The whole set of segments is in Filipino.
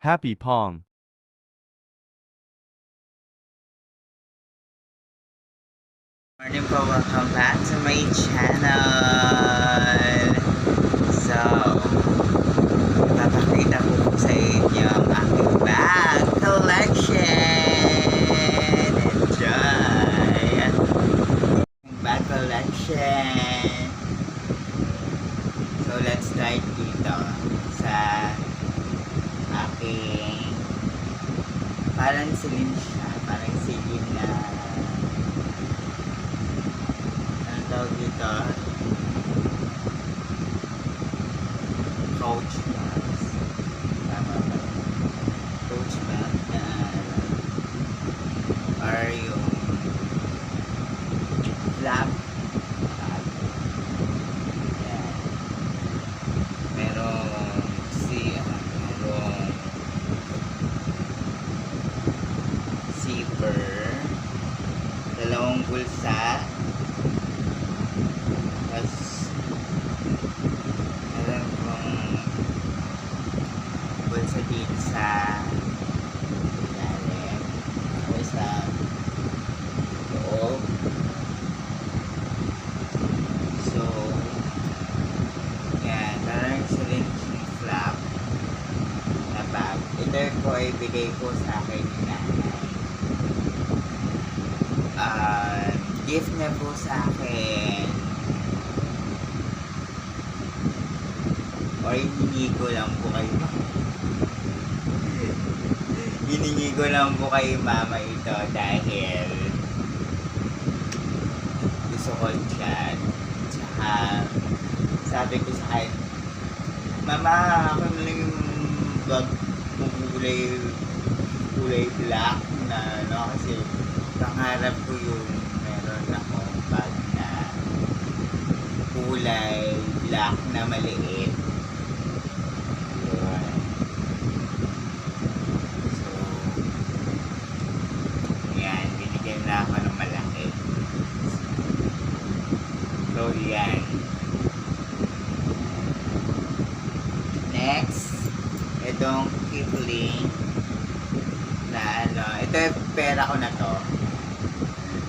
Happy Pong. Morning po, welcome back to my channel. So, ipapakita ko po sa inyo ang aking bag collection. Enjoy! Bag collection. So, let's start dito sa aking parang silin siya, parang silin na tawag dito, coach bags. Tama ba? Coach bag na or yung flap bag. Yan. Merong zipper, dalawang bulsa, bulsa dito sa ilalim o sa loob. So, yan, parang syringe flap na bag. Ito po ay bigay ko sa akin ni nanay. Gift niya po sa akin, or hiningi ko lang po kayo. Hiningi ko lang po kay mama ito dahil gusto ko siya. Tsaka sabi ko sa akin, mama, ako na lang yung bag mo kulay black na ano, kasi pangarap ko yung meron akong bag na kulay black na maliit. Na ako ng malaki. So, yan. Next, itong Kipling na ano, ito yung pera ko na to.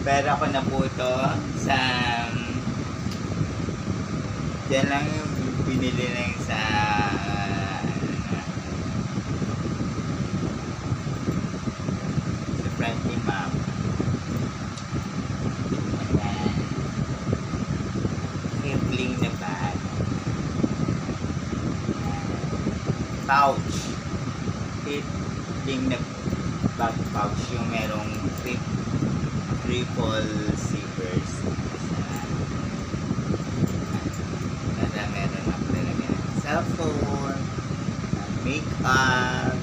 Pera ko na po ito sa dyan lang yung binili lang sa Frankie Mom. Kipling na bag. Pouch. Kipling na bag pouch yung merong triple zippers. Meron ako talaga ng cellphone, makeup,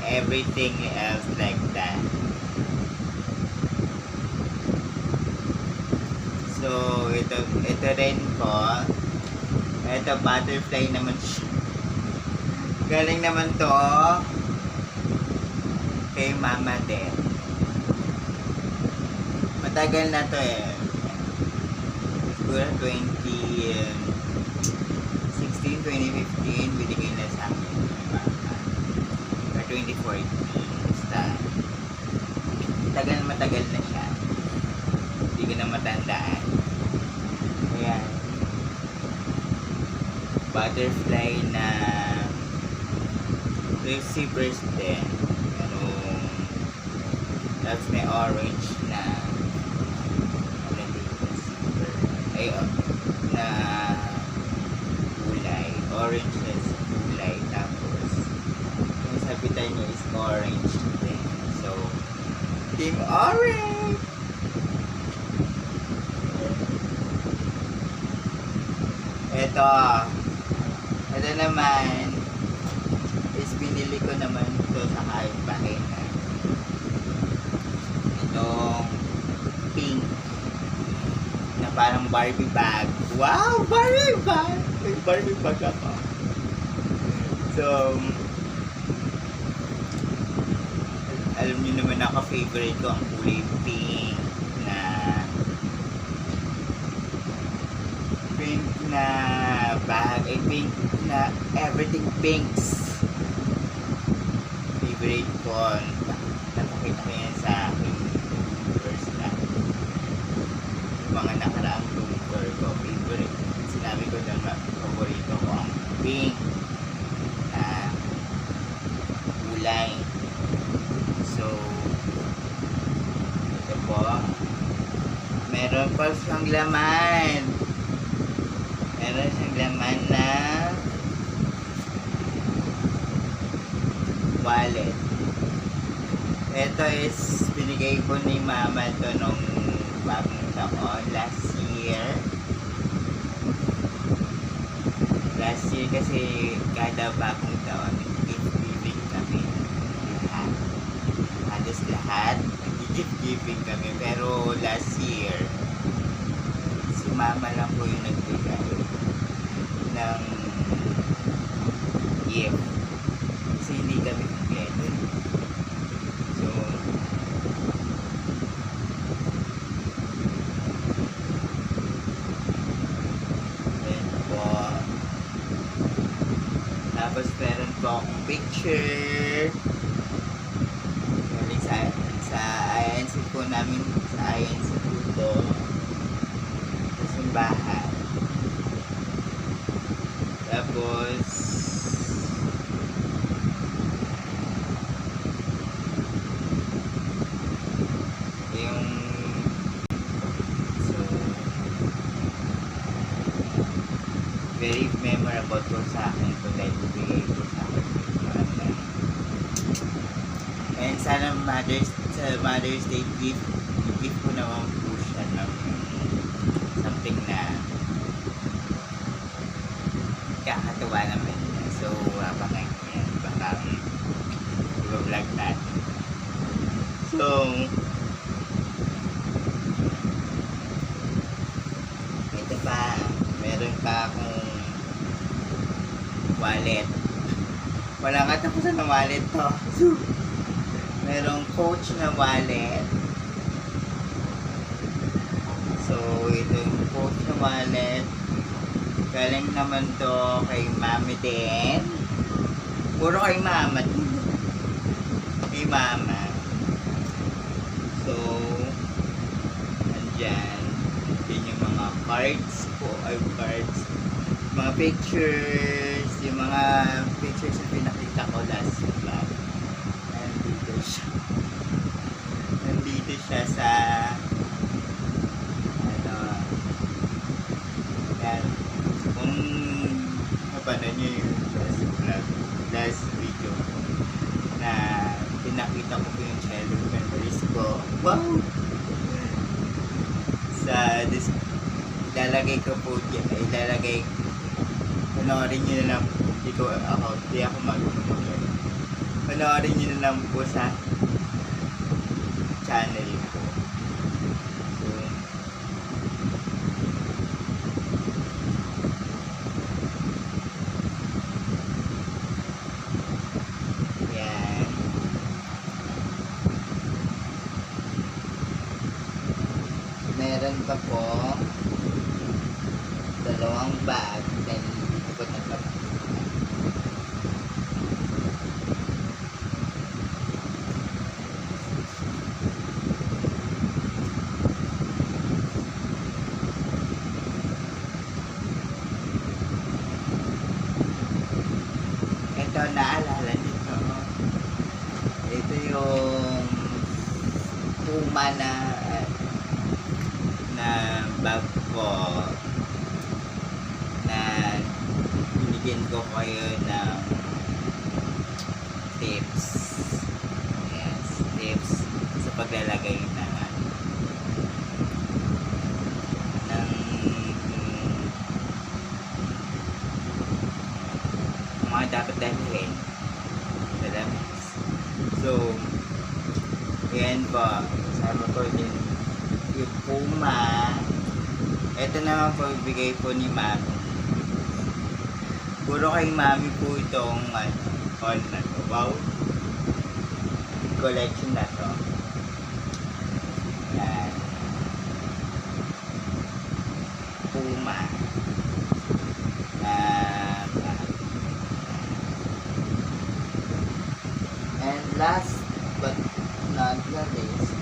everything else like that. So, ito rin po. Ito, butterfly naman siya. Galing naman to kay mama din. Matagal na to eh. Siguro 2016, 2015, binigay na sa akin ni mama. Or 2014. Basta, matagal na siya. Hindi ko na matandaan. Ayan. Butterfly na receivers din. Tapos may orange na na kulay. Orange na kulay. Tapos yung sabitan niya is orange din. So, Team Orange! Ito naman is binili ko naman ito sa bahay na itong pink na parang Barbie bag. Wow! Barbie bag! May Barbie bag ako. So, alam niyo naman ako, favorite ko ang kulay pink na bag, pink na everything pinks. favorite ko. Napakita ko yan sa aking first na. Yung mga nakaraang tour ko, favorite. Sinabi ko na paborito ko ang pink na kulay. So, ito po. Meron pa siyang laman. Meron siyang laman na wallet. Ito is binigay ko ni mama to nung bagong taon last year. Last year kasi kada bagong taon gift giving kami lahat. Halos lahat gift giving kami, pero last year si mama lang po yung nagbigay ng gift kasi hindi kami kompleto. So tapos meron po akong picture galing sa INC po namin, sa INC po to, sa simbahan. Tapos yung so very memorable po sa akin ito dahil bigay po sa akin. And sana Mother's Day gift ko naman po siya ng something na kakatuwa naman. So abangan ko yan, baka i-vlog natin. So ito pa, meron pa akong wallet. Walang katapusan ng wallet to. Merong Coach na wallet. So, ito yung Coach na wallet. Galing naman to kay Mami din. Puro kay Mama. Kay Mama. So, nandyan. Yan yung mga cards po. Ay, cards. Mga pictures. Yung mga pictures na pinakita ko last vlog. Nandito siya sa ano yan, kung napanood nyo yung last vlog, last video na pinakita ko po yung childhood memories ko. Wow! Ilalagay ko po dyan, panoorin nyo na lang, hindi ako marunong. Panoorin nyo na lang po sa channel ko. So, yan. Meron pa po dalawang bag, then dito po nagpapakita. Ito, naalala nito. Ito yung Puma na bag ko na binigyan ko kayo ng tips. Yes, tips sa paglalagay ng mga dapat dalhin sa damit. So, yan po. Sama ko din yung Puma. Ito naman po ibigay po ni Mami. Puro kay Mami po itong all na to. Wow! Collection na to. Yan. Puma. And but not the least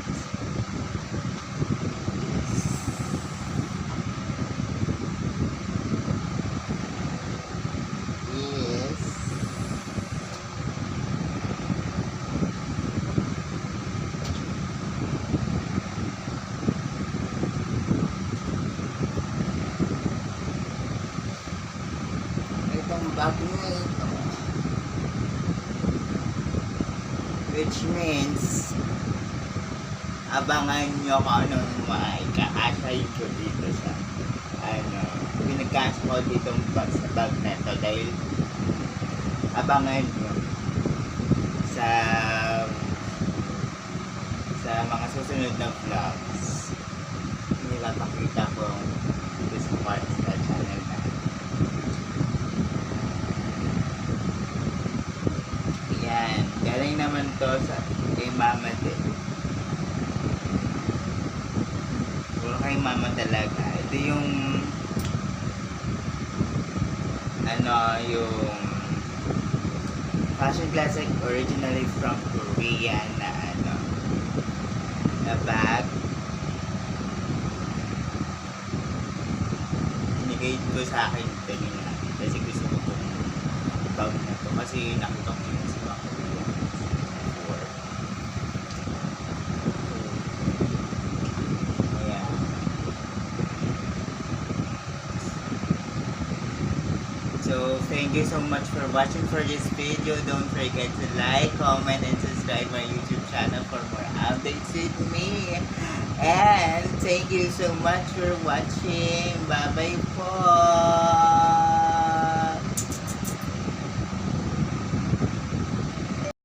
is itong bag na ito, which means abangan nyo kung anong maikakasay ko dito sa pinagkasya ko ditong bag sa bag na ito, dahil abangan nyo sa mga susunod na vlogs, nilapakita ko dito sa part sa channel na. Yan, galing naman to sa kay mama din. Puro kay mama talaga. Ito yung yung fashion classic originally from Korea na na bag. Binigay ko sa akin ito nila kasi gusto ko itong bag na to kasi nakita ko yun sa mga Korea before. Ayan. So, thank you so much for watching for this video. Don't forget to like, comment, and subscribe my YouTube channel for more updates with me. And thank you so much for watching. Bye-bye po!